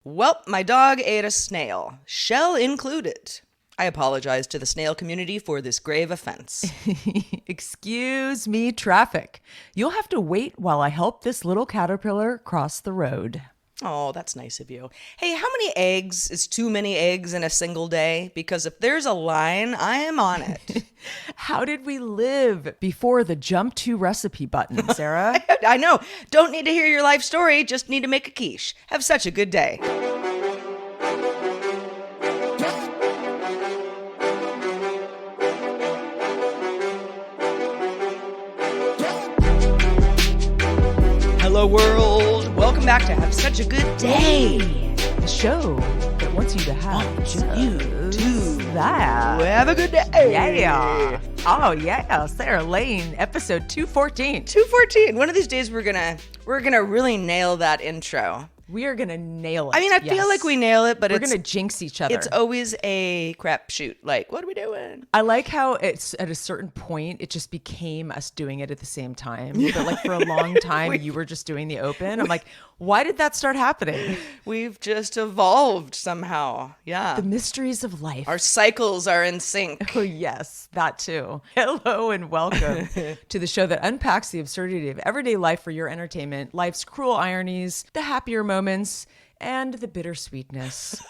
Well, my dog ate a snail, shell included. I apologize to the snail community for this grave offense. Excuse me, traffic. You'll have to wait while I help this little caterpillar cross the road. Oh, that's nice of you. Hey, how many eggs is too many eggs in a single day? Because if there's a line, I am on it. How did we live before the jump to recipe button, Sarah? I know. Don't need to hear your life story, just need to make a quiche. Have such a good day. Hello, world. Welcome back to Have Such a Good Day. The show that wants you to have that. Have a good day. Yeah. Oh, yeah. Sarah Lane, episode 214. 214. One of these days we're gonna really nail that intro. We are going to nail it. I mean, I feel like we nail it, but we're going to jinx each other. It's always a crapshoot. Like, what are we doing? I like how it's at a certain point, it just became us doing it at the same time. But like for a long time, you were just doing the open. I'm like, why did that start happening? We've just evolved somehow. Yeah. The mysteries of life. Our cycles are in sync. Oh, yes, that too. Hello and welcome to the show that unpacks the absurdity of everyday life for your entertainment, life's cruel ironies, the happier moments, and the bittersweetness.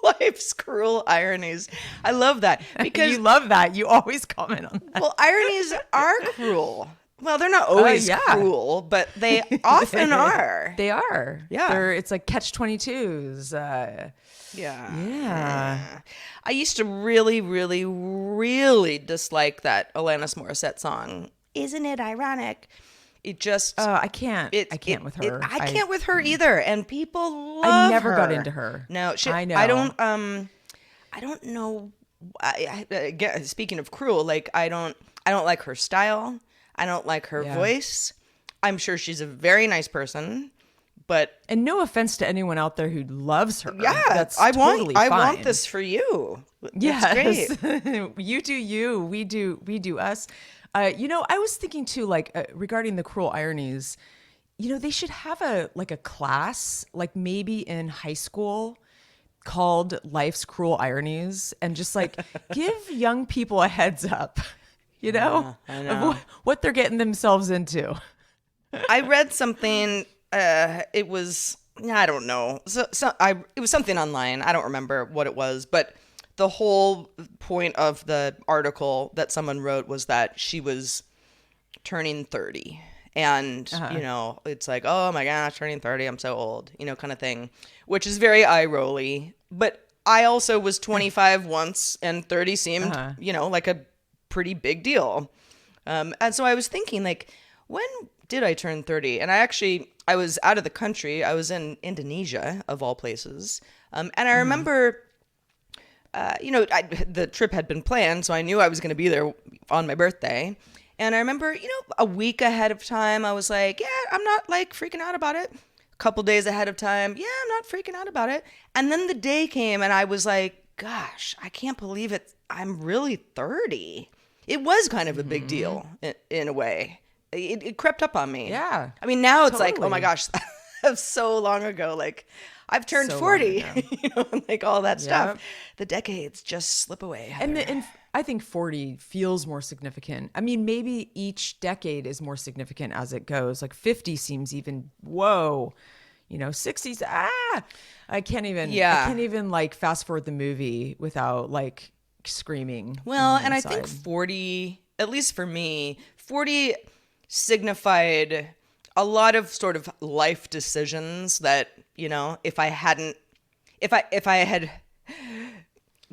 Life's cruel ironies. I love that. Because you love that. You always comment on that. Well, ironies are cruel. Well, they're not always cruel, but they often are. They are. Yeah. It's like catch-22s. Yeah. I used to really, really, really dislike that Alanis Morissette song. Isn't it ironic? It just... I can't. I can't with her. I can't with her either. And people love her. I never got into her. No, I know. I don't know. Again, speaking of cruel, like I don't like her style. I don't like her voice. I'm sure she's a very nice person, but no offense to anyone out there who loves her. Yeah, that's totally fine. I want this for you. Yes, great. You do you. We do us. I was thinking too, like regarding the cruel ironies. They should have a class, like maybe in high school, called Life's Cruel Ironies, and just like give young people a heads up. I know. Of what they're getting themselves into. I read something. It was, I don't know. It was something online. I don't remember what it was, but the whole point of the article that someone wrote was that she was turning 30. And, it's like, oh my gosh, turning 30, I'm so old, kind of thing, which is very eye-rolly. But I also was 25 once, and 30 seemed, like a pretty big deal. And so I was thinking, like, when did I turn 30? And I was out of the country. I was in Indonesia, of all places. And I remember, the trip had been planned, so I knew I was going to be there on my birthday. And I remember, a week ahead of time, I was like, yeah, I'm not like freaking out about it. A couple days ahead of time, yeah, I'm not freaking out about it. And then the day came and I was like, gosh, I can't believe it. I'm really 30. It was kind of a big deal in a way. It crept up on me. Yeah. I mean, now it's like, oh my gosh, that's so long ago. Like, I've turned 40, and like all that stuff. The decades just slip away. Heather. And I think 40 feels more significant. I mean, maybe each decade is more significant as it goes. Like 50 seems even, whoa. 60s, I can't even like fast forward the movie without like screaming. Well, and I think 40, at least for me, 40 signified a lot of sort of life decisions that, if I had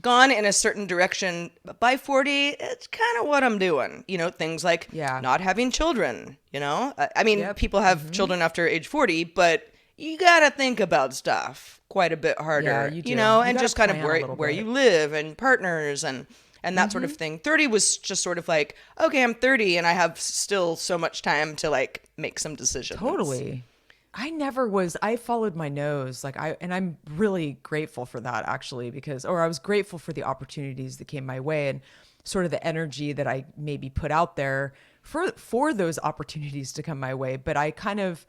gone in a certain direction by 40, it's kind of what I'm doing. Things like not having children, I mean, people have children after age 40, but you got to think about stuff quite a bit harder, yeah, you do. And just kind of where you live and partners and that sort of thing. 30 was just sort of like, okay, I'm 30 and I have still so much time to like make some decisions. Totally. I followed my nose. And I'm really grateful for that actually, I was grateful for the opportunities that came my way and sort of the energy that I maybe put out there for those opportunities to come my way. But I kind of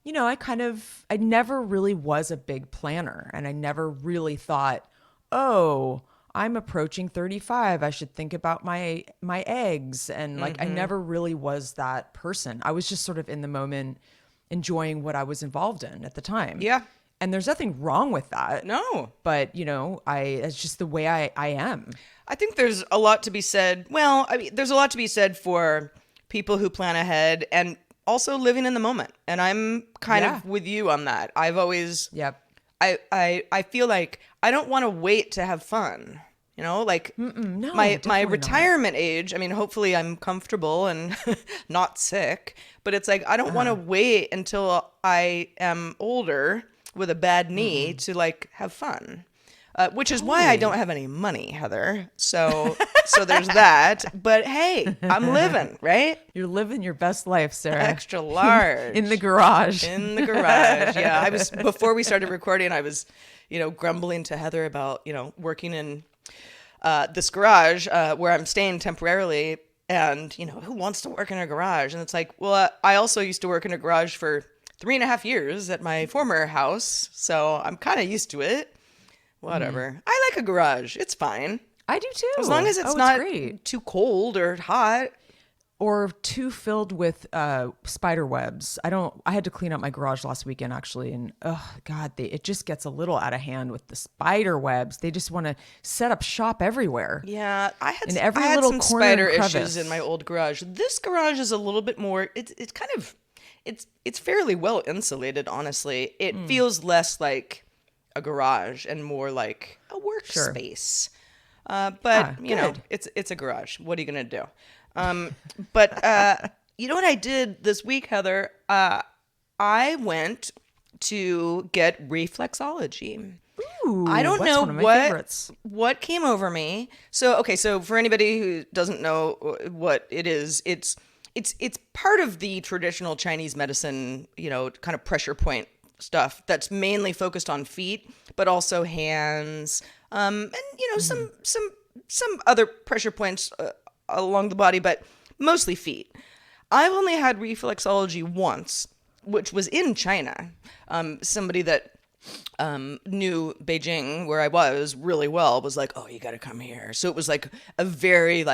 I never really was a big planner, and I never really thought, oh, I'm approaching 35. I should think about my eggs. And like, I never really was that person. I was just sort of in the moment, enjoying what I was involved in at the time. Yeah. And there's nothing wrong with that. No. But, it's just the way I am. I think there's a lot to be said. Well, I mean, there's a lot to be said for people who plan ahead and also living in the moment. And I'm kind Yeah. of with you on that. I've always, Yep. I feel like I don't want to wait to have fun. Like No, my definitely not. retirement age. I mean, hopefully I'm comfortable and not sick. But it's like I don't want to wait until I am older with a bad knee to like have fun. Which is why I don't have any money, Heather. So there's that. But hey, I'm living, right? You're living your best life, Sarah. Extra large. In the garage. In the garage. Yeah. Before we started recording, I was, grumbling to Heather about, working in this garage where I'm staying temporarily. And, who wants to work in a garage? And it's like, well, I also used to work in a garage for 3.5 years at my former house. So I'm kind of used to it. Whatever. I like a garage. It's fine. I do too. As long as it's not too cold or hot. Or too filled with spider webs. I had to clean up my garage last weekend actually, and oh God, it just gets a little out of hand with the spider webs. They just want to set up shop everywhere. Yeah, I had little some corner spider and issues crevice. in my old garage. This garage is a little bit more. It's kind of it's fairly well insulated. Honestly, it feels less like a garage and more like a workspace. But good. it's a garage. What are you gonna do? But you know what I did this week, Heather? I went to get reflexology. Ooh, I don't that's know one of my favorites. what came over me. So for anybody who doesn't know what it is, it's part of the traditional Chinese medicine, kind of pressure point stuff that's mainly focused on feet, but also hands, and some other pressure points along the body, but mostly feet. I've only had reflexology once, which was in China. Somebody that knew Beijing, where I was, really well, was like, "Oh, you got to come here." So it was like a very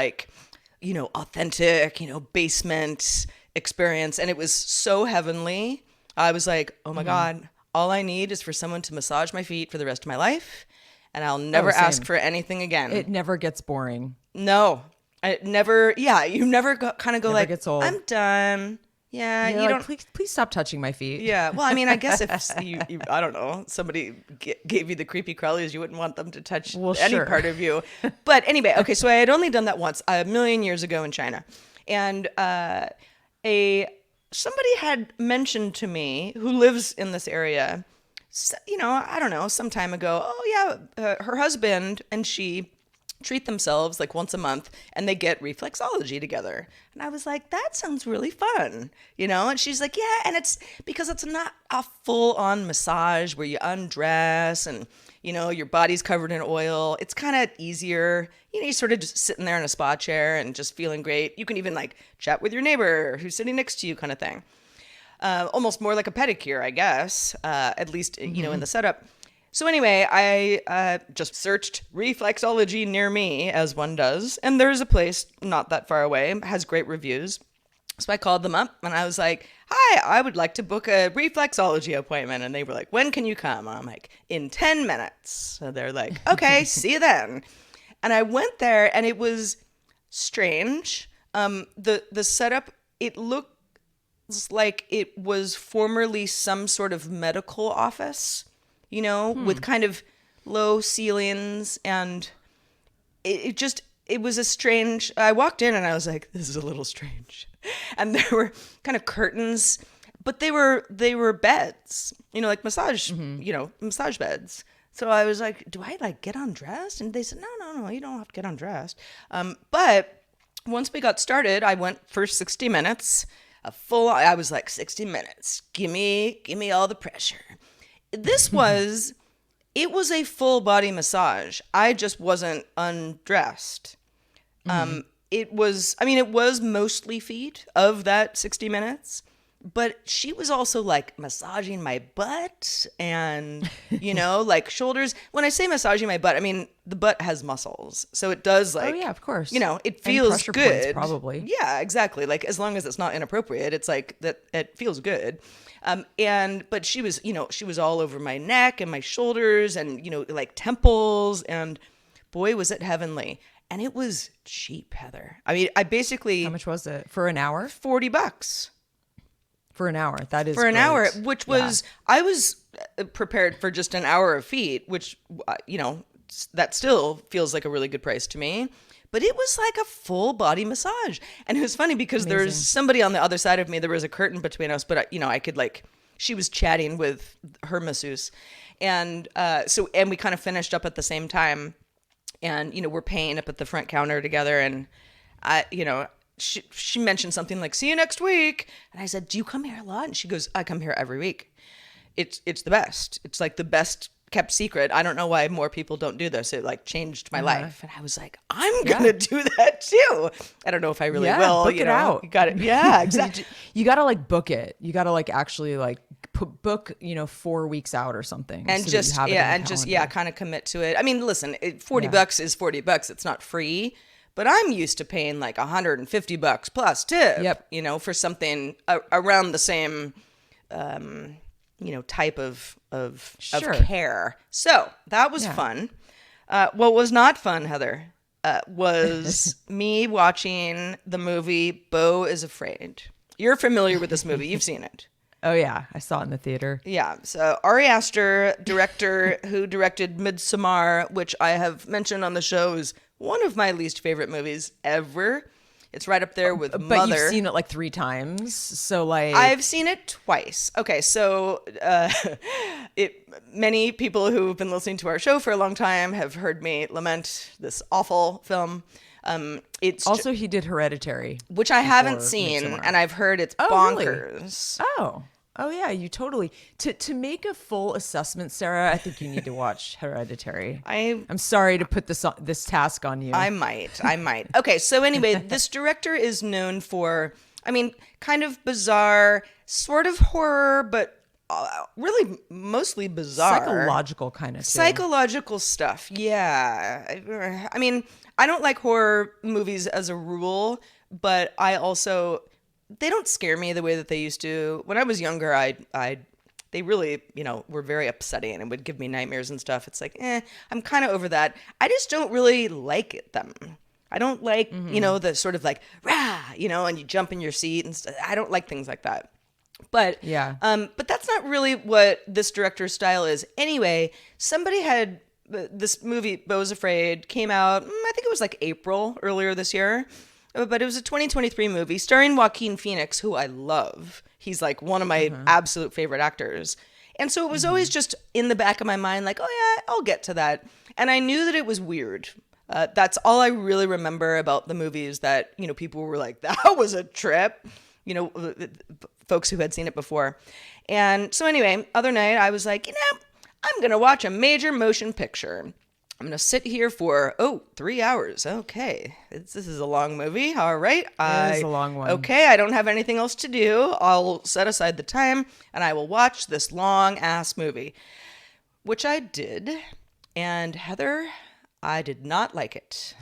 authentic, basement experience, and it was so heavenly. I was like, "Oh my God, all I need is for someone to massage my feet for the rest of my life, and I'll never ask for anything again." It never gets boring. No. I never, you never kind of go Never like, gets old. I'm done. Yeah, You're you like, don't. please stop touching my feet. Yeah, well, I mean, I guess if I don't know, somebody gave you the creepy crawlies, you wouldn't want them to touch any sure. part of you. But anyway, okay, so I had only done that once, a million years ago in China, and somebody had mentioned to me who lives in this area, I don't know, some time ago. Oh yeah, her husband and she treat themselves like once a month and they get reflexology together. And I was like, that sounds really fun, And she's like, yeah, and it's because it's not a full-on massage where you undress and, your body's covered in oil. It's kind of easier. You're sort of just sitting there in a spa chair and just feeling great. You can even like chat with your neighbor who's sitting next to you kind of thing. Almost more like a pedicure, I guess, at least, in the setup. So anyway, I just searched reflexology near me, as one does, and there's a place not that far away, has great reviews. So I called them up, and I was like, hi, I would like to book a reflexology appointment. And they were like, when can you come? And I'm like, in 10 minutes. So they're like, okay, see you then. And I went there, and it was strange. The setup, it looked like it was formerly some sort of medical office. With kind of low ceilings, and it was a strange, I walked in and I was like, this is a little strange. And there were kind of curtains, but they were beds, like massage, massage beds. So I was like, do I like get undressed? And they said, no, you don't have to get undressed. But once we got started, I went for 60 minutes, I was like, 60 minutes, give me all the pressure. It was a full body massage. I just wasn't undressed. It was mostly feet of that 60 minutes, but she was also like massaging my butt and, like shoulders. When I say massaging my butt, I mean the butt has muscles. So it does Oh like, yeah, of course. it And feels pressure points, good. probably. Yeah, exactly. Like as long as it's not inappropriate, it's like that it feels good. But she was all over my neck and my shoulders and, like temples, and boy, was it heavenly. And it was cheap, Heather. I mean, I How basically much was it for an hour? $40 For an hour, that is for an hour, great. which Yeah. was, I was prepared for just an hour of feet, which, that still feels like a really good price to me. But it was like a full body massage. And it was funny because there's Amazing. somebody on the other side of me. There was a curtain between us, but, I could like, she was chatting with her masseuse. And and we kind of finished up at the same time. And, we're paying up at the front counter together. And she mentioned something like, see you next week. And I said, do you come here a lot? And she goes, I come here every week. It's the best. It's like the best kept secret. I don't know why more people don't do this. It like changed my life. And I was like, I'm going to do that too. I don't know if I really Yeah, will. book it out. You got it. Yeah, exactly. You got to like book it. You got to like actually like book, 4 weeks out or something. And so that just, you have it in the calendar. kind of commit to it. I mean, listen, $40 is $40. It's not free. But I'm used to paying like $150 plus tip, Yep. For something around the same, type of Sure. care. So that was fun. What was not fun, Heather, was me watching the movie Beau is Afraid. You're familiar with this movie. You've seen it. Oh yeah, I saw it in the theater. Yeah. So Ari Aster, director who directed Midsommar, which I have mentioned on the show, is one of my least favorite movies ever. It's right up there with But Mother. you've seen it like 3 times, so like I've seen it twice. Okay, so many people who've been listening to our show for a long time have heard me lament this awful film. It's also he did Hereditary, which I haven't before seen, Midsommar. and I've heard it's really? bonkers. Oh yeah, you totally to make a full assessment, Sarah. I think you need to watch Hereditary. I'm sorry to put this task on you. I might. Okay, so anyway, this director is known for, I mean, kind of bizarre, sort of horror, but really mostly bizarre. Psychological kind of too. Psychological stuff, yeah. I mean, I don't like horror movies as a rule, but they don't scare me the way that they used to. When I was younger, they really, were very upsetting and would give me nightmares and stuff. It's like, I'm kind of over that. I just don't really like them. I don't like, the sort of like, rah, and you jump in your seat and stuff. I don't like things like that. But yeah. But that's not really what this director's style is. Anyway, somebody had this movie, Beau is Afraid, came out, I think it was like April earlier this year. But it was a 2023 movie starring Joaquin Phoenix, who I love. He's like one of my absolute favorite actors. And so it was always just in the back of my mind, like, oh yeah, I'll get to that. And I knew that it was weird. That's all I really remember about the movie is that, people were like, that was a trip, folks who had seen it before. And so anyway, other night I was like, I'm going to watch a major motion picture. I'm going to sit here for, 3 hours. Okay. This is a long movie. All right. It is a long one. Okay. I don't have anything else to do. I'll set aside the time and I will watch this long ass movie, which I did. And Heather, I did not like it.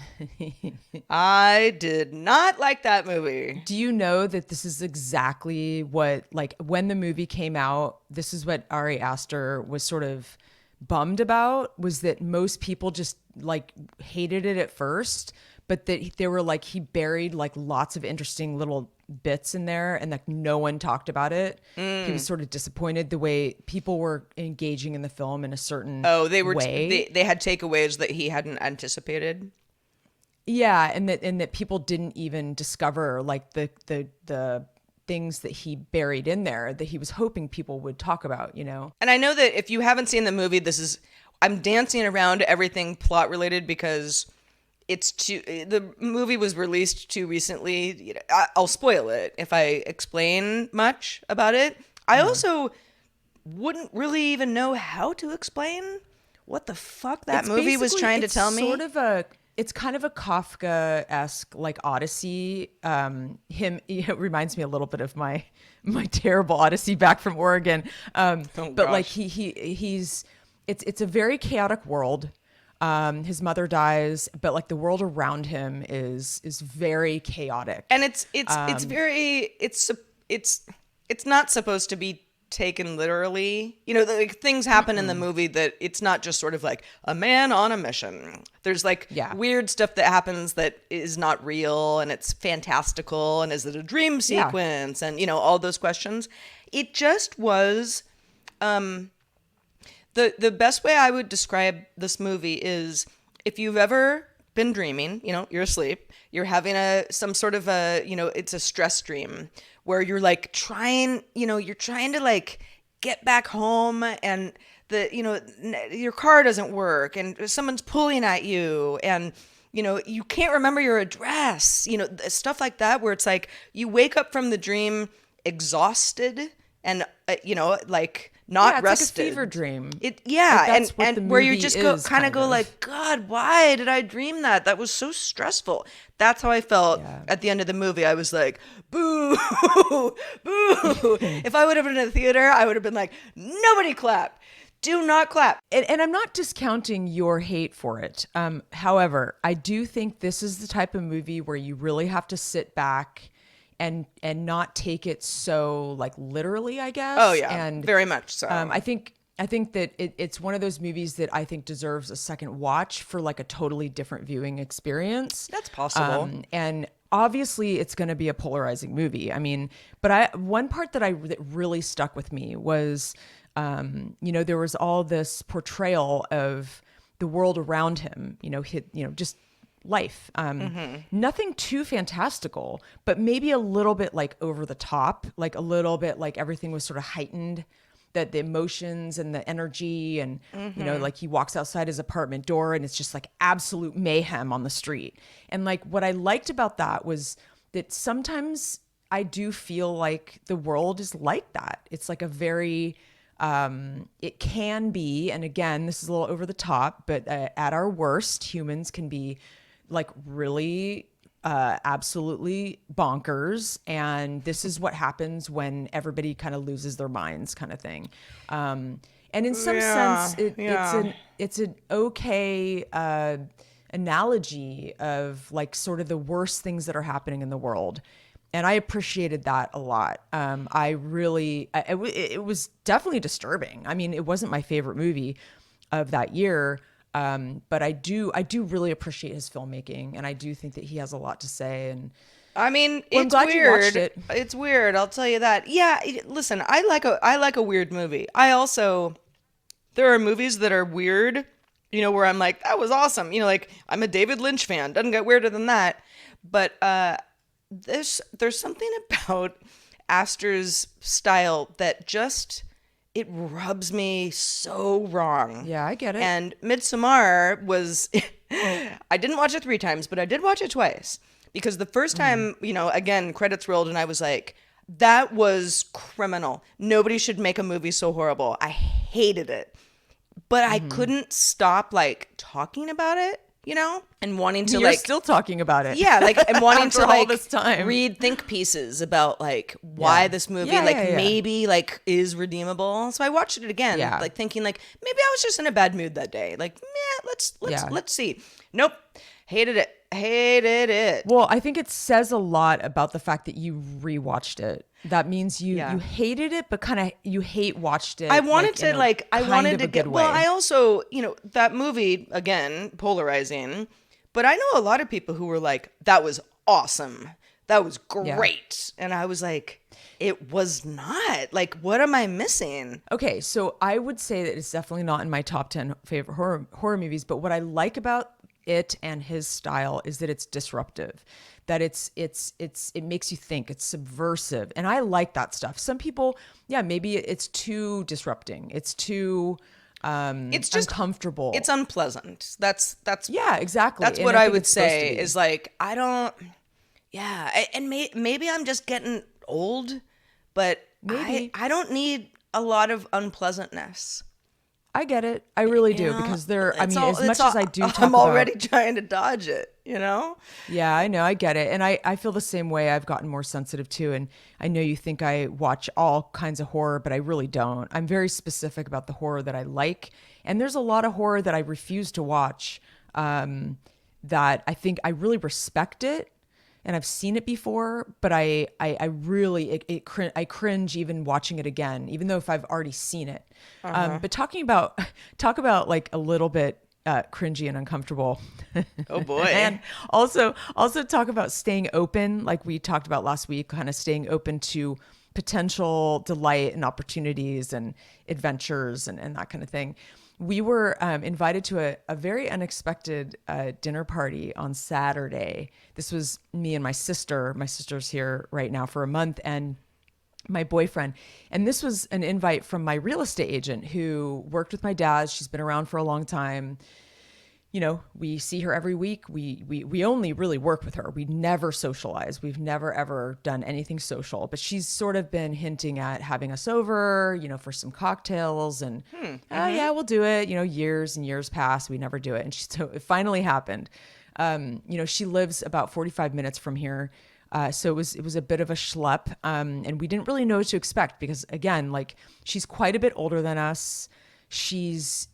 I did not like that movie. Do you know that this is exactly what, like, when the movie came out, this is what Ari Aster was sort of bummed about, was that most people just like hated it at first, but that they were like, he buried like lots of interesting little bits in there and like no one talked about it. He was sort of disappointed the way people were engaging in the film in a certain way. They had takeaways that he hadn't anticipated. Yeah, and that people didn't even discover like the things that he buried in there that he was hoping people would talk about, And I know that if you haven't seen the movie, I'm dancing around everything plot related because the movie was released too recently. I'll spoil it if I explain much about it. I also wouldn't really even know how to explain what the fuck that movie was trying to tell me. it's kind of a Kafka-esque like Odyssey. It reminds me a little bit of my terrible Odyssey back from Oregon. Oh But like gosh. he's it's a very chaotic world. His mother dies, but like the world around him is very chaotic. And it's very it's not supposed to be taken literally. You know, like things happen in the movie that it's not just sort of like a man on a mission. There's like Yeah. weird stuff that happens that is not real and it's fantastical, and is it a dream Yeah. sequence, and you know, all those questions. It just was the best way I would describe this movie is, if you've ever been dreaming, you know, you're asleep, you're having some sort of you know, it's a stress dream where you're like you're trying to like get back home, and your car doesn't work and someone's pulling at you, and you know, you can't remember your address, you know, stuff like that, where it's like you wake up from the dream exhausted and you know, like not Yeah, it's rested. like a fever dream. It Like yeah, that's what and the where you movie just is kind of kind go of. like, God, why did I dream that? That was so stressful. That's how I felt Yeah. at the end of the movie. I was like, boo, boo. If I would have been in the theater, I would have been like, nobody clap. Do not clap. And I'm not discounting your hate for it. However, I do think this is the type of movie where you really have to sit back and not take it so like literally, I guess. Oh yeah, And very much so. I think that it's one of those movies that I think deserves a second watch for like a totally different viewing experience. That's possible. And obviously, it's going to be a polarizing movie. I mean, but one part that really stuck with me was, you know, there was all this portrayal of the world around him. You know, just life. Nothing too fantastical, but maybe a little bit like over the top, like a little bit like everything was sort of heightened, that the emotions and the energy, and you know, like he walks outside his apartment door and it's just like absolute mayhem on the street. And like what I liked about that was that sometimes I do feel like the world is like that. It's like a very it can be, and again, this is a little over the top, but at our worst, humans can be like really absolutely bonkers, and this is what happens when everybody kind of loses their minds, kind of thing. And in some Yeah, sense, yeah. it's an okay analogy of like sort of the worst things that are happening in the world. And I appreciated that a lot. I really, it was definitely disturbing. I mean, it wasn't my favorite movie of that year. But I do really appreciate his filmmaking, and I do think that he has a lot to say. And I mean, well, I'm it's glad you watched weird. it. It's weird. I'll tell you that. Yeah, listen, I like a weird movie. I also, there are movies that are weird, you know, where I'm like, that was awesome. You know, like I'm a David Lynch fan. Doesn't get weirder than that. But there's something about Astor's style that just, it rubs me so wrong. Yeah, I get it. And Midsommar was, I didn't watch it 3 times, but I did watch it twice. Because the first time, you know, again, credits rolled and I was like, that was criminal. Nobody should make a movie so horrible. I hated it. But I couldn't stop like talking about it, you know, and wanting to You're like, still talking about it. yeah, like I'm wanting After to all like this time. read think pieces about like why Yeah. this movie Yeah, like yeah, yeah. maybe like is redeemable. So I watched it again, Yeah. like thinking like maybe I was just in a bad mood that day. Like, yeah, Yeah. let's see. Nope. Hated it. Hated it. Well, I think it says a lot about the fact that you rewatched it. That means you Yeah. you hated it, but kind of you hate watched it. I wanted in to a like I kind wanted of to a get good well, way. I also, you know, that movie again, polarizing, but I know a lot of people who were like, that was awesome. That was Yeah. great. And I was like, it was not. Like, what am I missing? Okay, so I would say that it's definitely not in my top 10 favorite horror movies, but what I like about it and his style is that it's disruptive, that it makes you think, it's subversive, and I like that stuff. Some people, yeah, maybe it's too disrupting, it's too It's just uncomfortable. It's unpleasant. That's Yeah, exactly. That's And what I I think would it's supposed to say be. is like I don't. Yeah, and maybe I'm just getting old, but Maybe. I don't need a lot of unpleasantness. I get it. I really You do, know, because there, I it's mean, all as it's much all as I do I'm talk about, already trying to dodge it, you know? yeah, I know, I get it. And I feel the same way. I've gotten more sensitive too. And I know you think I watch all kinds of horror, but I really don't. I'm very specific about the horror that I like. And there's a lot of horror that I refuse to watch, that I think I really respect it. And I've seen it before, but I really, I cringe even watching it again, even though if I've already seen it. But talk about like a little bit cringy and uncomfortable. Oh boy. And also talk about staying open, like we talked about last week, kind of staying open to potential delight and opportunities and adventures and that kind of thing. We were invited to a very unexpected dinner party on Saturday. This was me and my sister. My sister's here right now for a month, and my boyfriend. And this was an invite from my real estate agent who worked with my dad. She's been around for a long time. You know, we see her every week. We only really work with her. We never socialize. We've never ever done anything social. But she's sort of been hinting at having us over, you know, for some cocktails. And oh yeah, we'll do it. You know, years and years pass. We never do it. And so it finally happened. You know, she lives about 45 minutes from here. So it was a bit of a schlep, and we didn't really know what to expect because again, like she's quite a bit older than us. She's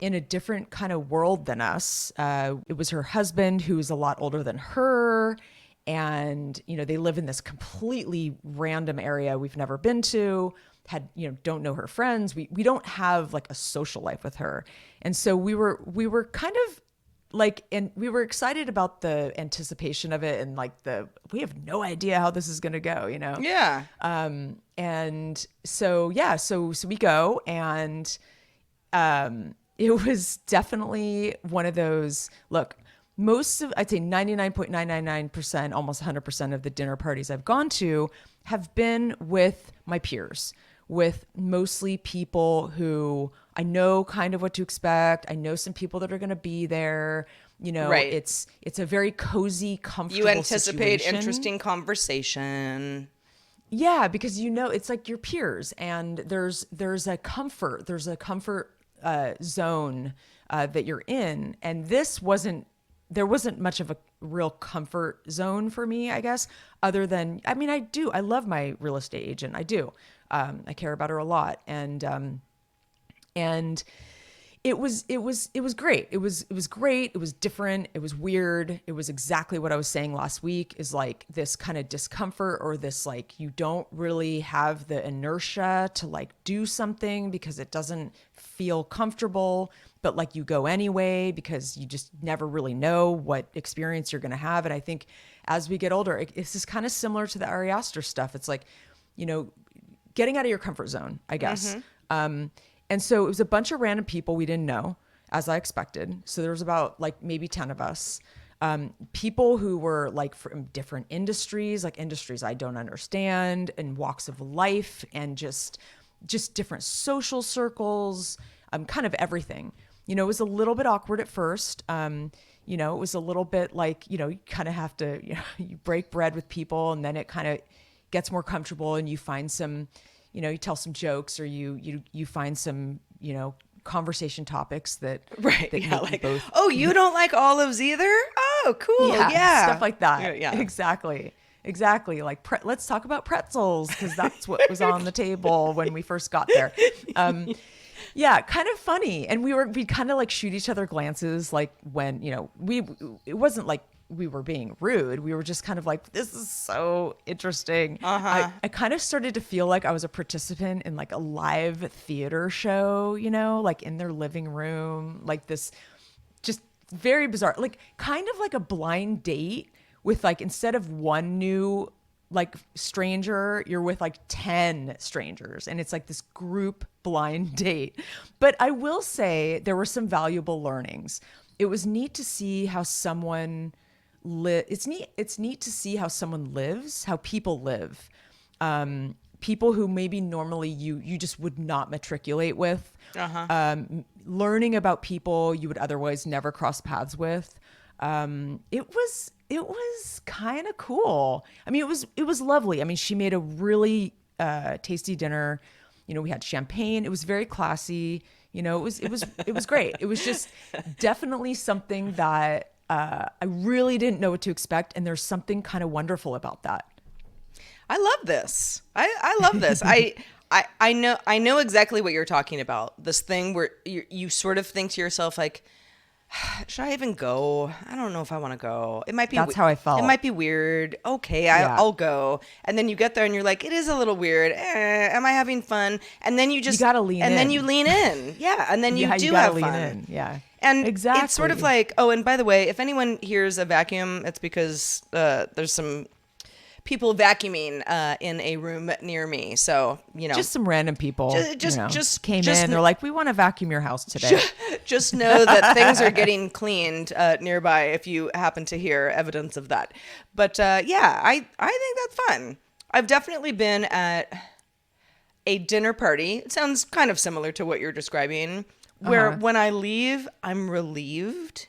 in a different kind of world than us. It was her husband who is a lot older than her. And, you know, they live in this completely random area we've never been to, don't know her friends. We don't have like a social life with her. And so we were kind of like, and we were excited about the anticipation of it and like we have no idea how this is going to go, you know? Yeah. And so, yeah, so we go and, it was definitely one of those, look, I'd say 99.999%, almost 100% of the dinner parties I've gone to have been with my peers, with mostly people who I know kind of what to expect. I know some people that are going to be there. You know, Right. it's a very cozy, comfortable You anticipate situation. interesting conversation. Yeah, because you know it's like your peers, and there's a comfort, zone that you're in, and there wasn't much of a real comfort zone for me, I guess, other than I love my real estate agent, I do, I care about her a lot, and it was great. It was great. It was different. It was weird. It was exactly what I was saying last week, is like this kind of discomfort, or this like you don't really have the inertia to like do something because it doesn't feel comfortable, but like you go anyway because you just never really know what experience you're going to have. And I think as we get older, it's just kind of similar to the Ari Aster stuff. It's like, you know, getting out of your comfort zone, I guess. And so it was a bunch of random people we didn't know, as I expected. So there was about like maybe 10 of us. People who were like from different industries, like industries I don't understand, and walks of life, and just different social circles, kind of everything. You know, it was a little bit awkward at first. You know, it was a little bit like, you know, you kind of have to, you know, you break bread with people, and then it kind of gets more comfortable, and you find some, you know, you tell some jokes, or you find some, you know, conversation topics that Right. that Yeah. make you Like, both. oh, you don't like olives either? Oh, cool. Yeah. Stuff like that. Yeah. Yeah. Exactly. Like let's talk about pretzels, because that's what was on the table when we first got there. Yeah, kind of funny. And we'd kind of like shoot each other glances, like when, you know, it wasn't like we were being rude. We were just kind of like, this is so interesting. I kind of started to feel like I was a participant in like a live theater show, you know, like in their living room, like this just very bizarre, like kind of like a blind date with like, instead of one new like stranger, you're with like 10 strangers, and it's like this group blind date. But I will say there were some valuable learnings. It was neat to see how someone it's neat to see how someone lives, how people live. People who maybe normally you just would not matriculate with. Learning about people you would otherwise never cross paths with. It was kind of cool. I mean, it was lovely. I mean, she made a really tasty dinner. You know, we had champagne. It was very classy. You know, it was great. It was just definitely something that I really didn't know what to expect, and there's something kind of wonderful about that. I love this. I love this. I know exactly what you're talking about. This thing where you sort of think to yourself like, should I even go? I don't know if I want to go. It might be. That's how I It felt. might be weird. Okay, Yeah. I'll go. And then you get there and you're like, it is a little weird. Am I having fun? And then you just gotta lean and then in. you lean in. Yeah, and then you Yeah, you do gotta have lean fun. in. Yeah. And it's sort of Exactly. like, oh, and by the way, if anyone hears a vacuum, it's because there's some people vacuuming in a room near me. So, Just some random people, just came just in. They're like, "We want to vacuum your house today." just know that things are getting cleaned nearby if you happen to hear evidence of that. But yeah, I think that's fun. I've definitely been at a dinner party. It sounds kind of similar to what you're describing, where when I leave, I'm relieved.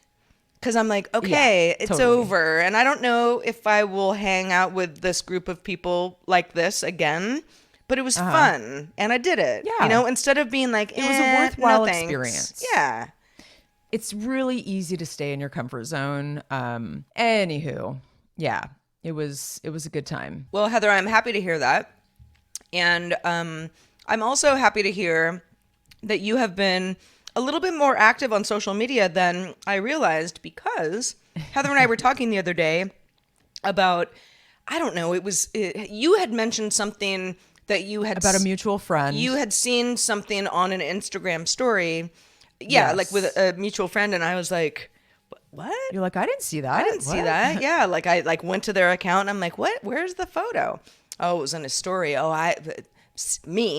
Because I'm like, okay, it's totally. over. And I don't know if I will hang out with this group of people like this again. But it was fun. And I did it. Yeah. You know, instead of being like, It was a worthwhile no thanks. experience. Yeah. It's really easy to stay in your comfort zone. Anywho, yeah, it was a good time. Well, Heather, I'm happy to hear that. And I'm also happy to hear that you have been a little bit more active on social media than I realized, because Heather and I were talking the other day about, I don't know, you had mentioned something that you had About a mutual friend. you had seen something on an Instagram story. Yeah, Yes. like with a mutual friend, and I was like, what? You're like, I didn't see that. I didn't see that. Yeah, like I went to their account and I'm like, what? Where's the photo? Oh, it was in a story.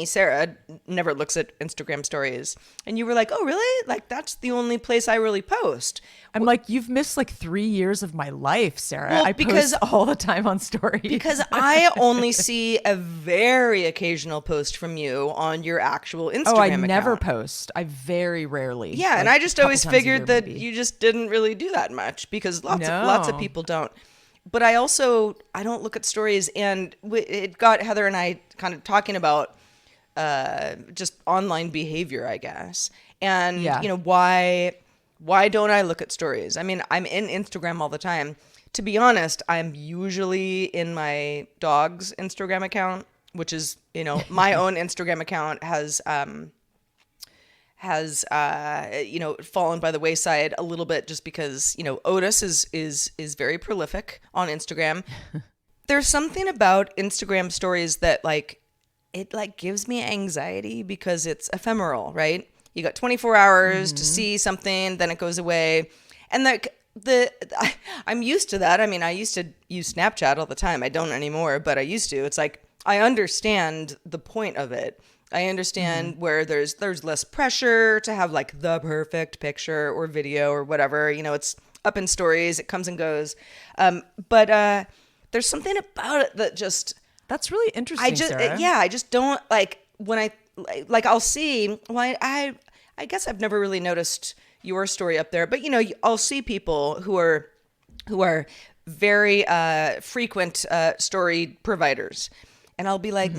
Sarah, never looks at Instagram stories. And you were like, oh, really? Like, that's the only place I really post. I'm like, you've missed like 3 years of my life, Sarah. Well, I because- post all the time on stories. Because I only see a very occasional post from you on your actual Instagram oh, I account. never post. I very rarely. Yeah, like, and I just a couple always times a figured year, that maybe. you just didn't really do that much, because lots of No. people don't. But I don't look at stories, and it got Heather and I kind of talking about just online behavior, I guess. And Yeah. why don't I look at stories? I mean, I'm in Instagram all the time. To be honest, I'm usually in my dog's Instagram account, which is, my own Instagram account has fallen by the wayside a little bit, just because Otis is very prolific on Instagram. There's something about Instagram stories that it gives me anxiety, because it's ephemeral, right? You got 24 hours to see something, then it goes away. And I'm used to that. I mean, I used to use Snapchat all the time. I don't anymore, but I used to. It's like, I understand the point of it. I understand where there's less pressure to have like the perfect picture or video or whatever. It's up in stories, it comes and goes. But there's something about it that just, That's really interesting, Sarah. I just don't like when I'll see. Well, I guess I've never really noticed your story up there, but I'll see people who are very frequent story providers, and I'll be like,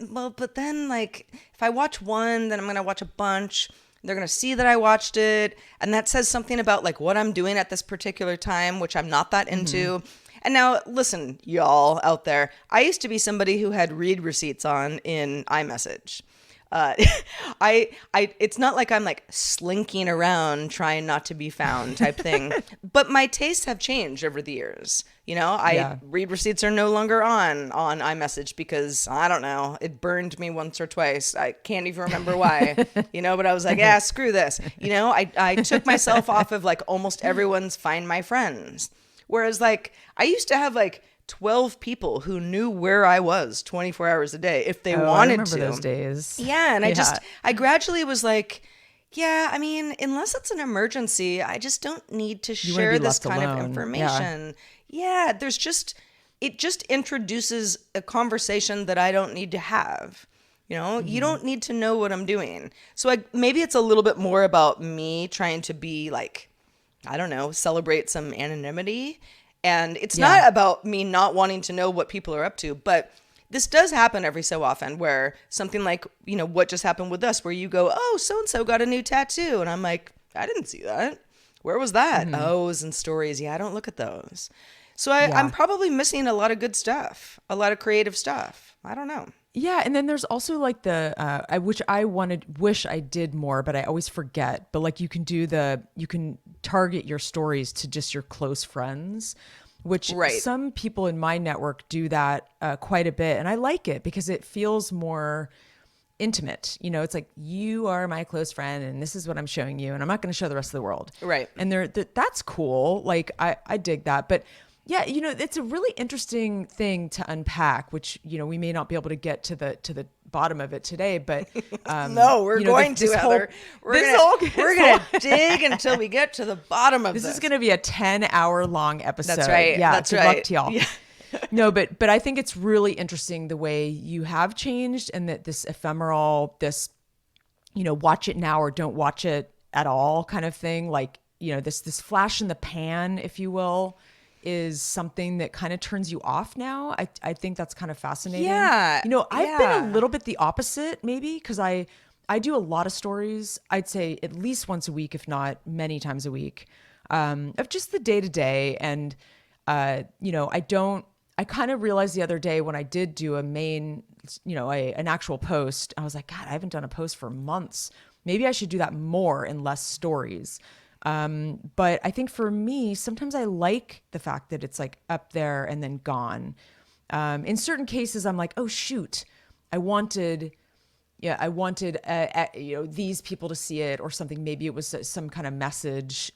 well, but then if I watch one, then I'm gonna watch a bunch. They're gonna see that I watched it, and that says something about what I'm doing at this particular time, which I'm not that into. And now, listen, y'all out there, I used to be somebody who had read receipts on in iMessage. It's not like I'm slinking around trying not to be found type thing, but my tastes have changed over the years. Read receipts are no longer on iMessage, because I don't know, it burned me once or twice. I can't even remember why, but I was like, yeah, screw this. I took myself off of almost everyone's Find My Friends. Whereas I used to have 12 people who knew where I was 24 hours a day if they wanted I remember to. those days. Yeah, and I gradually was like, yeah, I mean, unless it's an emergency, I just don't need to You wanna share be this left kind of alone. information. Yeah, it just introduces a conversation that I don't need to have. You don't need to know what I'm doing. So maybe it's a little bit more about me trying to be I don't know, celebrate some anonymity. And it's not about me not wanting to know what people are up to, but this does happen every so often where something like, what just happened with us, where you go, oh, so-and-so got a new tattoo. And I'm like, I didn't see that. Where was that? Oh, it was in stories. Yeah, I don't look at those. So I'm Yeah. probably missing a lot of good stuff, a lot of creative stuff. I don't know. Yeah, and then there's also like which I wish I did more, but I always forget. But like you can target your stories to just your close friends, which Right. some people in my network do that quite a bit, and I like it because it feels more intimate. It's like, you are my close friend, and this is what I'm showing you, and I'm not going to show the rest of the world. Right. And that's cool. Like I dig that, but. Yeah, it's a really interesting thing to unpack, which, we may not be able to get to the bottom of it today, but No, we're going this to, whole, Heather. We're gonna dig until we get to the bottom of this. This is going to be a 10-hour long episode. That's right. Yeah, That's good right. luck to y'all. Yeah. No, but I think it's really interesting the way you have changed, and that this ephemeral, this, watch it now or don't watch it at all kind of thing, like, this flash in the pan, if you will, is something that kind of turns you off now. I think that's kind of fascinating. Yeah. I've been a little bit the opposite, maybe, because I do a lot of stories, I'd say at least once a week, if not many times a week, of just the day to day. And, I kind of realized the other day when I did do an actual post, I was like, God, I haven't done a post for months. Maybe I should do that more and less stories. But I think for me, sometimes I like the fact that it's like up there and then gone. In certain cases, I'm like, oh shoot, I wanted these people to see it or something. Maybe it was some kind of message,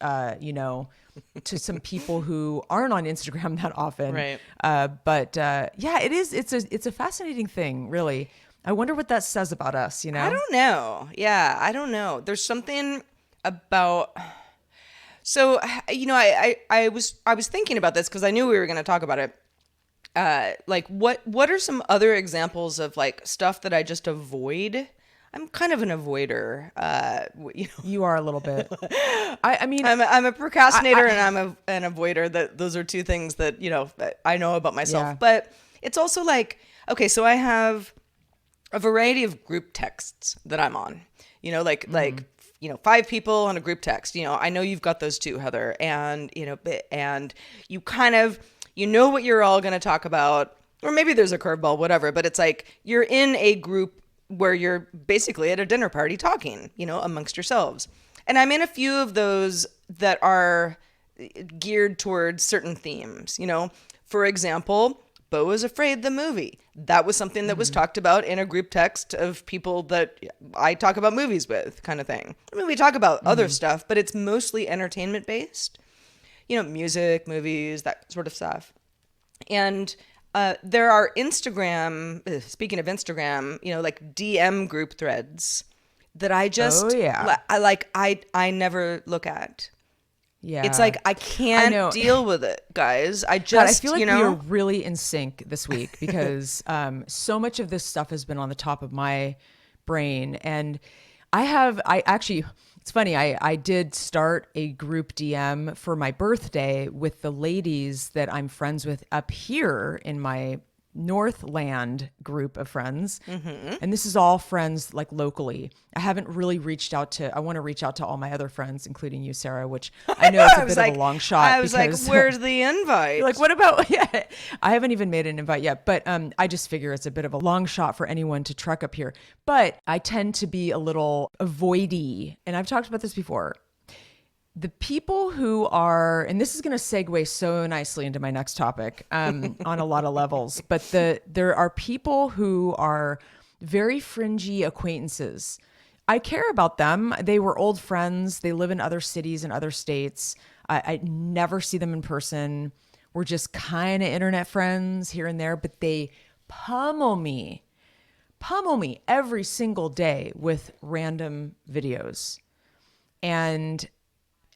to some people who aren't on Instagram that often. Right. But yeah, it is. It's a fascinating thing, really. I wonder what that says about us. I don't know. Yeah, I don't know. There's something about. So, I was thinking about this because I knew we were going to talk about it. Like what are some other examples of like stuff that I just avoid? I'm kind of an avoider. You are a little bit. I mean, I'm a procrastinator and I'm an avoider. Those are two things that that I know about myself. Yeah. But it's also like, okay, so I have a variety of group texts that I'm on. Like 5 people on a group text. I know you've got those too, Heather, and and you kind of what you're all going to talk about, or maybe there's a curveball, whatever. But it's like you're in a group where you're basically at a dinner party talking, amongst yourselves. And I'm in a few of those that are geared towards certain themes. For example, Beau is Afraid, the movie. That was something that was talked about in a group text of people that I talk about movies with, kind of thing. I mean, we talk about other stuff, but it's mostly entertainment based. Music, movies, that sort of stuff. And there are speaking of Instagram, like DM group threads that I just, Oh, yeah. I never look at. yeah. It's like I I can't know. deal with it, guys. I God, just, I feel like we are really in sync this week because so much of this stuff has been on the top of my brain. And it's funny, I did start a group DM for my birthday with the ladies that I'm friends with up here in my Northland group of friends. And this is all friends like locally. I haven't really I want to reach out to all my other friends, including you, Sarah, which I know it's a bit of a long shot. I was like, where's the invite? Like, what about, yeah, I haven't even made an invite yet, but I just figure it's a bit of a long shot for anyone to trek up here. But I tend to be a little avoidy, and I've talked about this before. The people who are, and this is going to segue so nicely into my next topic on a lot of levels, but there are people who are very fringy acquaintances. I care about them. They were old friends. They live in other cities and other states. I never see them in person. We're just kind of internet friends here and there, but they pummel me every single day with random videos. And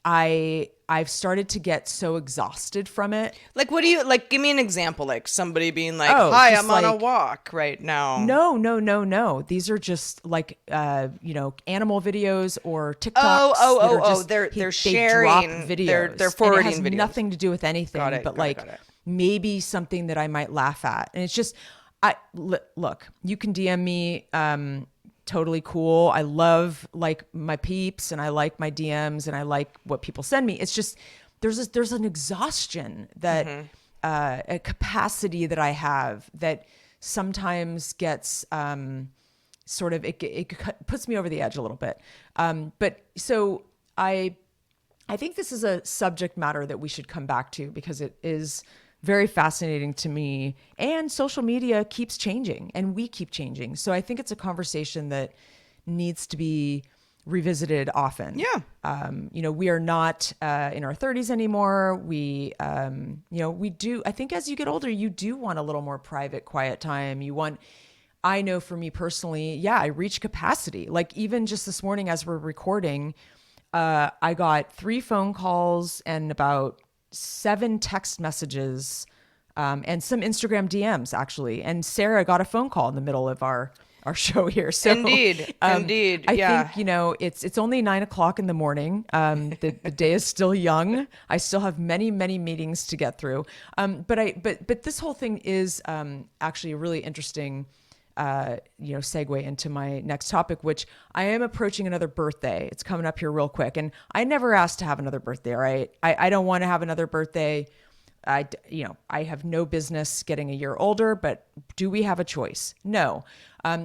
I've started to get so exhausted from it. Like, what do you, like, give me an example, like somebody being like, Oh, hi, just I'm on a like- walk right now. No. These are just like, animal videos or TikToks. Oh, that are they're just, sharing, they drop videos. they're forwarding and it has videos. nothing to do with anything, Got it, but got it, like got it. maybe something that I might laugh at. And it's just, Look, you can DM me. Totally cool. I love like my peeps and I like my DMs and I like what people send me. It's just there's an exhaustion that a capacity that I have that sometimes gets sort of it puts me over the edge a little bit. But so I think this is a subject matter that we should come back to because it is very fascinating to me. And social media keeps changing and we keep changing. So I think it's a conversation that needs to be revisited often. Yeah. We are not in our 30s anymore. We do, I think as you get older, you do want a little more private, quiet time. I know for me personally, yeah, I reach capacity. Like even just this morning as we're recording, I got 3 phone calls and about 7 text messages, and some Instagram DMs actually. And Sarah got a phone call in the middle of our show here. So Indeed. Indeed. I Yeah. think, it's only 9 o'clock in the morning. The day is still young. I still have many, many meetings to get through. But this whole thing is, actually a really interesting, segue into my next topic, which I am approaching another birthday. It's coming up here real quick. And I never asked to have another birthday, right? I don't want to have another birthday. I have no business getting a year older, but do we have a choice? No.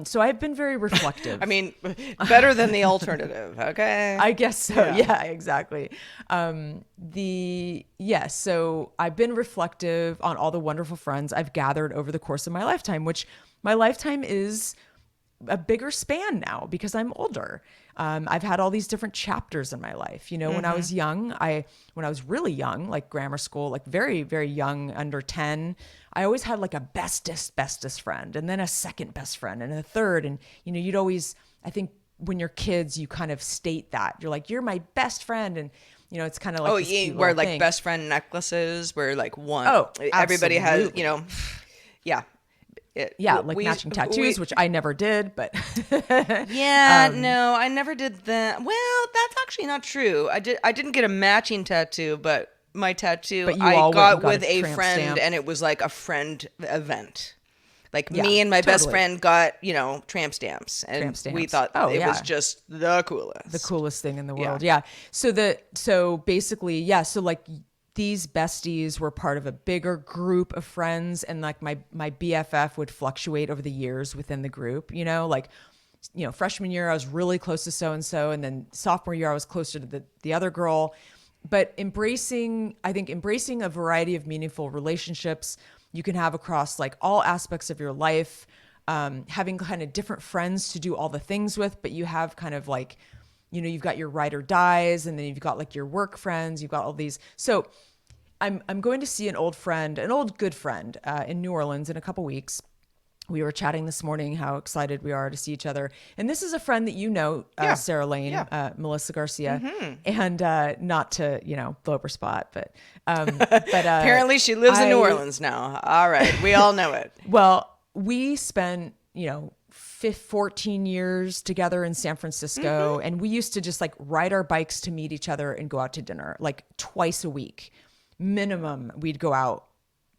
So I've been very reflective. I mean, better than the alternative. Okay. I guess so. Yeah, exactly. So I've been reflective on all the wonderful friends I've gathered over the course of my lifetime, which my lifetime is a bigger span now because I'm older. I've had all these different chapters in my life. When I was young, when I was really young, like grammar school, like very, very young, under 10, I always had like a bestest friend and then a second best friend and a third. And, you'd always, I think when you're kids, you kind of state that you're like, you're my best friend. And, it's kind of like, this cute where little like thing. best friend necklaces where like one, everybody absolutely. has, yeah. Matching tattoos, which I never did, but no, I never did that. Well, that's actually not true. I didn't get a matching tattoo, but my tattoo But you I all got went and got with a a tramp friend, stamp. and it was like a friend event. Like Yeah, me and my best totally. friend got, tramp stamps, and Tramp stamps. we thought Oh, it was yeah. just the coolest. The coolest thing in the Yeah. world. Yeah. So basically, yeah. So like these besties were part of a bigger group of friends, and like my BFF would fluctuate over the years within the group. Freshman year I was really close to so and so, and then sophomore year I was closer to the other girl. But embracing a variety of meaningful relationships you can have across like all aspects of your life, having kind of different friends to do all the things with, but you have kind of like, you've got your ride or dies, and then you've got like your work friends, you've got all these. So I'm going to see an old good friend in New Orleans in a couple weeks. We were chatting this morning how excited we are to see each other. And this is a friend that Yeah. Sarah Lane, Yeah. Melissa Garcia, and not to, blow up her spot, but Apparently she lives in New Orleans now. All right. We all know it. Well, we spent, 14 years together in San Francisco, and we used to just like ride our bikes to meet each other and go out to dinner like twice a week. Minimum, we'd go out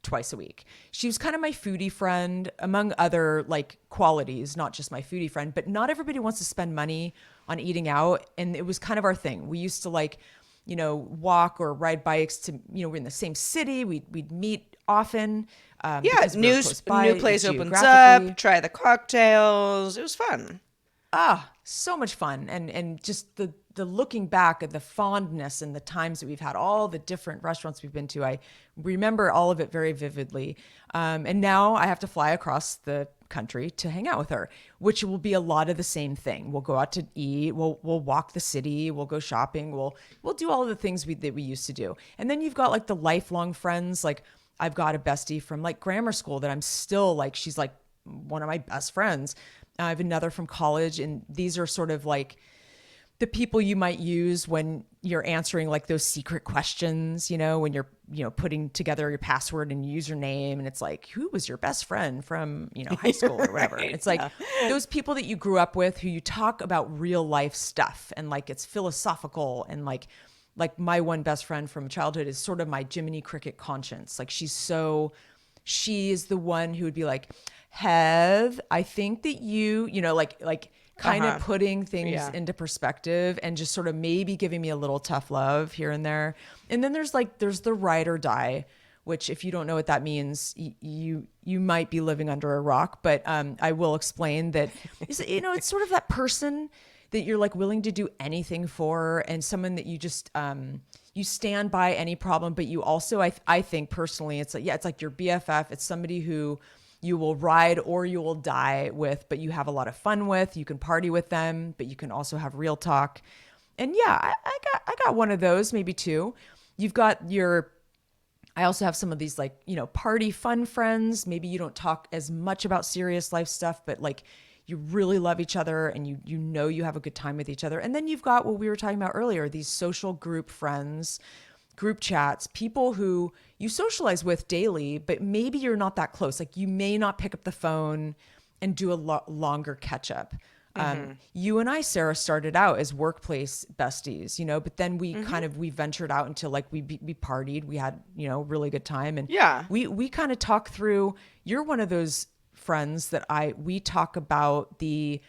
twice a week. She was kind of my foodie friend, among other like qualities, not just my foodie friend, but not everybody wants to spend money on eating out. And it was kind of our thing. We used to like, walk or ride bikes to, we're in the same city. We'd meet often. Because we were close by new place opens geographically. up, try the cocktails. It was fun. So much fun. And just the looking back at the fondness and the times that we've had, all the different restaurants we've been to, I remember all of it very vividly. And now I have to fly across the country to hang out with her, which will be a lot of the same thing. We'll go out to eat, we'll walk the city, we'll go shopping, we'll do all of the things that we used to do. And then you've got like the lifelong friends. Like I've got a bestie from like grammar school that I'm still like, she's like one of my best friends. I have another from college, and these are sort of like the people you might use when you're answering like those secret questions, when you're, putting together your password and username, and it's like, who was your best friend from, high school or whatever. Right, it's like those people that you grew up with who you talk about real life stuff, and like it's philosophical, and like my one best friend from childhood is sort of my Jiminy Cricket conscience. Like she's so she is the one who would be like, Hev, I think that you know, like kind of Uh-huh. putting things Yeah. into perspective and just sort of maybe giving me a little tough love here and there. And then there's the ride or die, which if you don't know what that means, you might be living under a rock. But I will explain that. It's sort of that person that you're like willing to do anything for, and someone that you just you stand by any problem. But you also, I think personally, it's like, yeah, it's like your BFF. It's somebody who you will ride or you will die with, but you have a lot of fun with. You can party with them, but you can also have real talk. And yeah, I got one of those, maybe two. You've got your I also have some of these like, party fun friends. Maybe you don't talk as much about serious life stuff, but like you really love each other and you have a good time with each other. And then you've got what we were talking about earlier, these social group friends, group chats, people who you socialize with daily, but maybe you're not that close. Like you may not pick up the phone and do a longer catch up. You and I, Sarah, started out as workplace besties, but then we ventured out into like we partied, we had really good time, and Yeah. we kind of talk through. You're one of those friends that we talk about the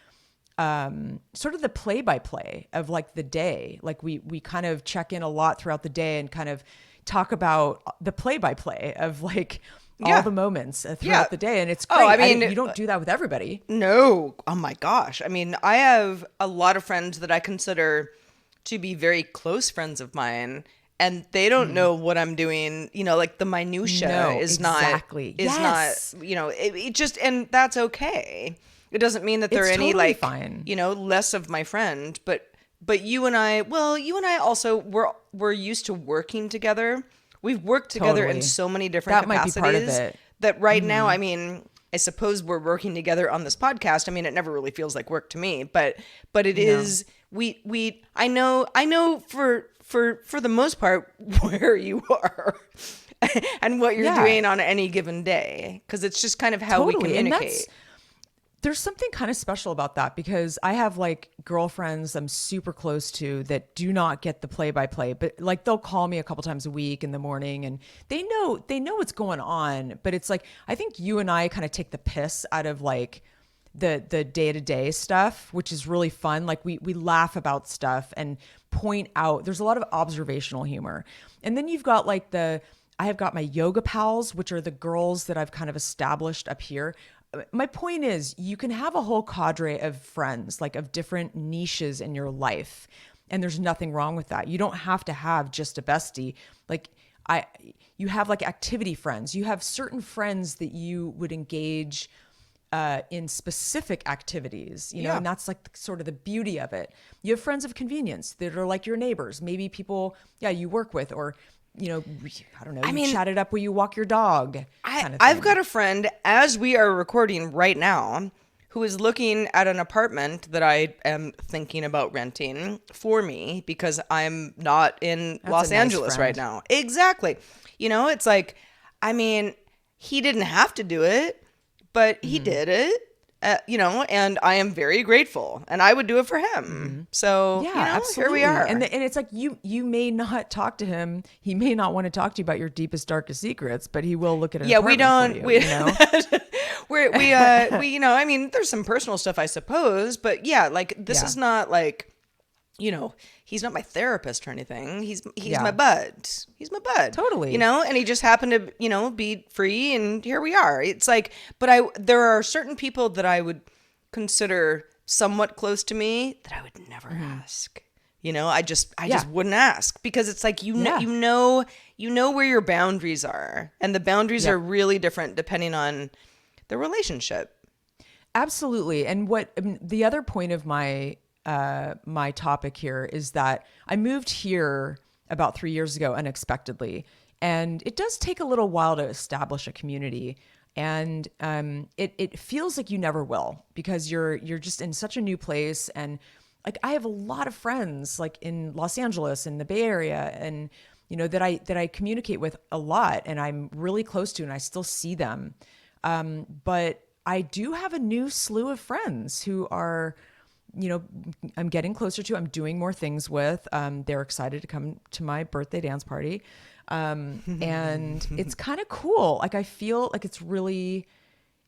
sort of the play by play of like the day. Like we kind of check in a lot throughout the day and kind of talk about the play by play of like all Yeah. the moments Yeah. throughout the day, and it's Oh, great. I mean, You don't do that with everybody. no. Oh my gosh. I mean, I have a lot of friends that I consider to be very close friends of mine, and they don't know what I'm doing. Like the minutia No, is exactly. not is Yes. not, it just, and that's okay. It doesn't mean that they're It's any totally like, fine. less of my friend, but you and I also we're used to working together. We've worked together in Totally. so many different That might be part of capacities it. that right now, I mean, I suppose we're working together on this podcast. I mean, it never really feels like work to me, but it No. is I know for the most part where you are and what you're Yeah, doing on any given day, because it's just kind of how we totally. And communicate. there's something kind of special about that because I have like girlfriends I'm super close to that do not get the play by play, but like they'll call me a couple times a week in the morning and they know what's going on. But it's like, I think you and I kind of take the piss out of like the day-to-day stuff, which is really fun. Like we laugh about stuff and point out, there's a lot of observational humor. And then you've got like I have got my yoga pals, which are the girls that I've kind of established up here. My point is, you can have a whole cadre of friends, like of different niches in your life. And there's nothing wrong with that. You don't have to have just a bestie. Like you have like activity friends. You have certain friends that you would engage in specific activities, Yeah. and that's like sort of the beauty of it. You have friends of convenience that are like your neighbors, maybe people, yeah, you work with, or, I don't know, you mean, chat it up where you walk your dog kind of I've thing. got a friend, as we are recording right now, who is looking at an apartment that I am thinking about renting for me because I'm not in That's Los a nice Angeles right friend. now. Exactly. It's like, I mean, he didn't have to do it, but he did it. And I am very grateful, and I would do it for him. So, Yeah, here absolutely. we are. And it's like you may not talk to him. He may not want to talk to you about your deepest, darkest secrets, but he will look at an Yeah, we apartment don't. for We, you, I mean, there's some personal stuff, I suppose, but yeah, like this Yeah. is not like, he's not my therapist or anything. He's Yeah. my bud. He's my bud. Totally. And he just happened to, be free, and here we are. It's like, but there are certain people that I would consider somewhat close to me that I would never ask. I just Yeah. wouldn't ask, because it's like, Yeah. you know where your boundaries are, and the boundaries Yep. are really different depending on the relationship. Absolutely. And the other point of my topic here is that I moved here about 3 years ago unexpectedly, and it does take a little while to establish a community. And it feels like you never will, because you're just in such a new place. And like I have a lot of friends like in Los Angeles and the Bay Area, and that I communicate with a lot, and I'm really close to, and I still see them. But I do have a new slew of friends who are I'm getting closer to, I'm doing more things with. They're excited to come to my birthday dance party. And it's kind of cool. Like, I feel like it's really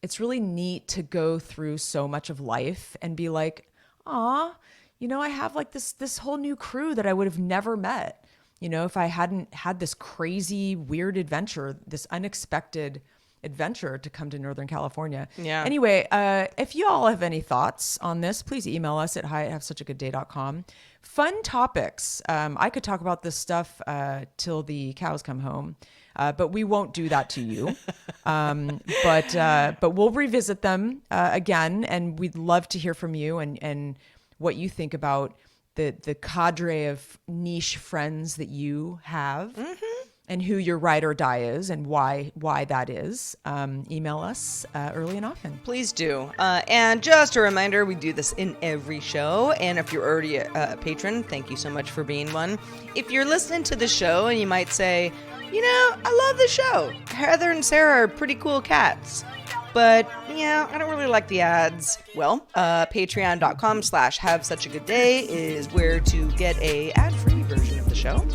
neat to go through so much of life and be like, aw, I have like this whole new crew that I would have never met, if I hadn't had this crazy, weird adventure, this unexpected adventure to come to Northern California. Yeah. Anyway, if you all have any thoughts on this, please email us at hi@havesuchagooddday.com. Fun topics. I could talk about this stuff till the cows come home, but we won't do that to you. But we'll revisit them again, and we'd love to hear from you and what you think about the cadre of niche friends that you have. Mm-hmm. And who your ride or die is and why that is. Email us early and often. Please do. And just a reminder, we do this in every show. And if you're already a patron, thank you so much for being one. If you're listening to the show and you might say, I love the show. Heather and Sarah are pretty cool cats. But, I don't really like the ads. Well, patreon.com/havesuchagooddday is where to get a ad-free version of the show.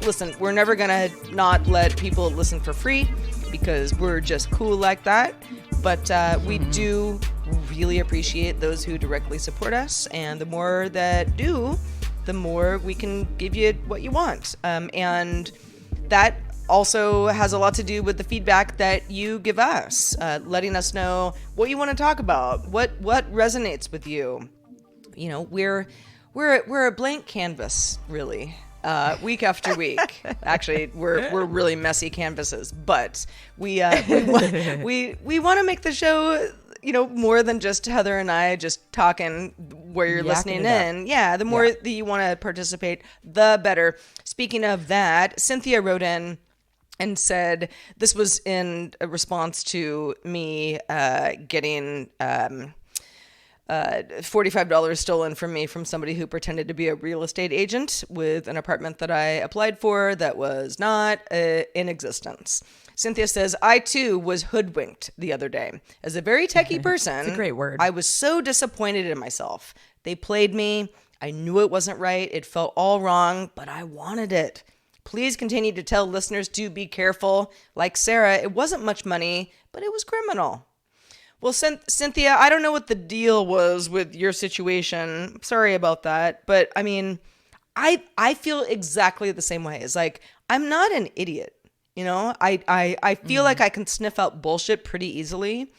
Listen, we're never going to not let people listen for free because we're just cool like that. But we do really appreciate those who directly support us. And the more that do, the more we can give you what you want. And that also has a lot to do with the feedback that you give us, letting us know what you want to talk about, what resonates with you. We're a blank canvas, really. Week after week. Actually, we're really messy canvases, but we want to make the show, more than just Heather and I just talking where you're listening in. Yeah, the more that you want to participate, the better. Speaking of that, Cynthia wrote in and said this was in a response to me getting $45 stolen from me from somebody who pretended to be a real estate agent with an apartment that I applied for that was not in existence. Cynthia says, I too was hoodwinked the other day. As a very techie person, it's a great word. I was so disappointed in myself. They played me. I knew it wasn't right. It felt all wrong, but I wanted it. Please continue to tell listeners to be careful. Like Sarah, it wasn't much money, but it was criminal. Well, Cynthia, I don't know what the deal was with your situation. Sorry about that. But I mean, I feel exactly the same way. It's like, I'm not an idiot. I feel like I can sniff out bullshit pretty easily.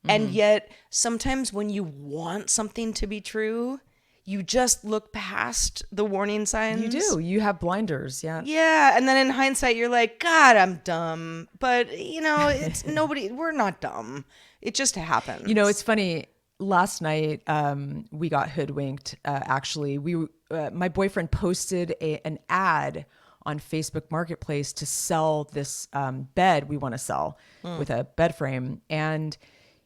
And yet sometimes when you want something to be true, you just look past the warning signs. You do. You have blinders. Yeah. Yeah. And then in hindsight, you're like, God, I'm dumb. But, it's nobody, we're not dumb. It just happens. It's funny. Last night, we got hoodwinked. Actually, my boyfriend posted an ad on Facebook Marketplace to sell this bed we want to sell with a bed frame, and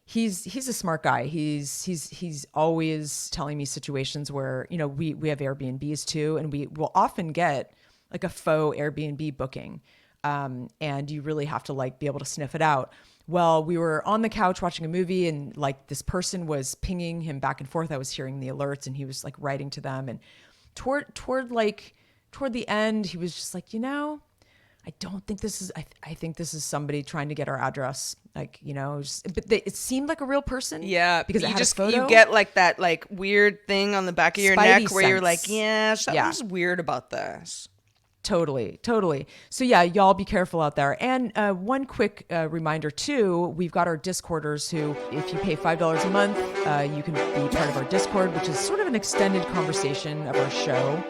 he's a smart guy. He's always telling me situations where we have Airbnbs too, and we will often get like a faux Airbnb booking, and you really have to be able to sniff it out. Well, we were on the couch watching a movie and this person was pinging him back and forth. I was hearing the alerts and he was writing to them. And toward the end, he was just like, I don't think this is, I think this is somebody trying to get our address. But it seemed like a real person. Yeah. Because it had a photo. You get that weird thing on the back of your Spidey neck where sense. you're like, yeah, something's weird about this. Totally. So yeah, y'all be careful out there. And one quick reminder too, we've got our Discorders who, if you pay $5 a month, you can be part of our Discord, which is sort of an extended conversation of our show.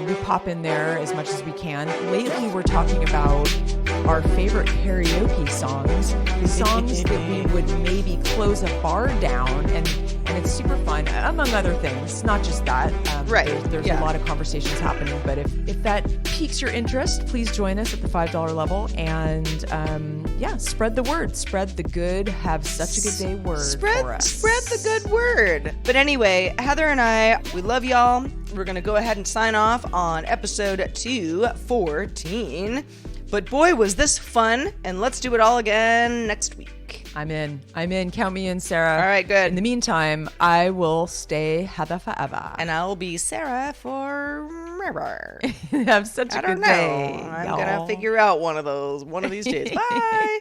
We pop in there as much as we can. Lately, we're talking about our favorite karaoke songs that we would maybe close a bar down, and it's super fun, among other things, not just that. Right. There's a lot of conversations happening, but if that piques your interest, please join us at the $5 level, and spread the word. Spread the good, have such a good day word for us. Spread the good word. But anyway, Heather and I, we love y'all. We're going to go ahead and sign off on episode 214. But boy, was this fun, and let's do it all again next week. I'm in. Count me in, Sarah. All right, good. In the meantime, I will stay Heather forever. And I'll be Sarah forever. Have such a I don't good know. day. I'm y'all. going to figure out one of these days. Bye.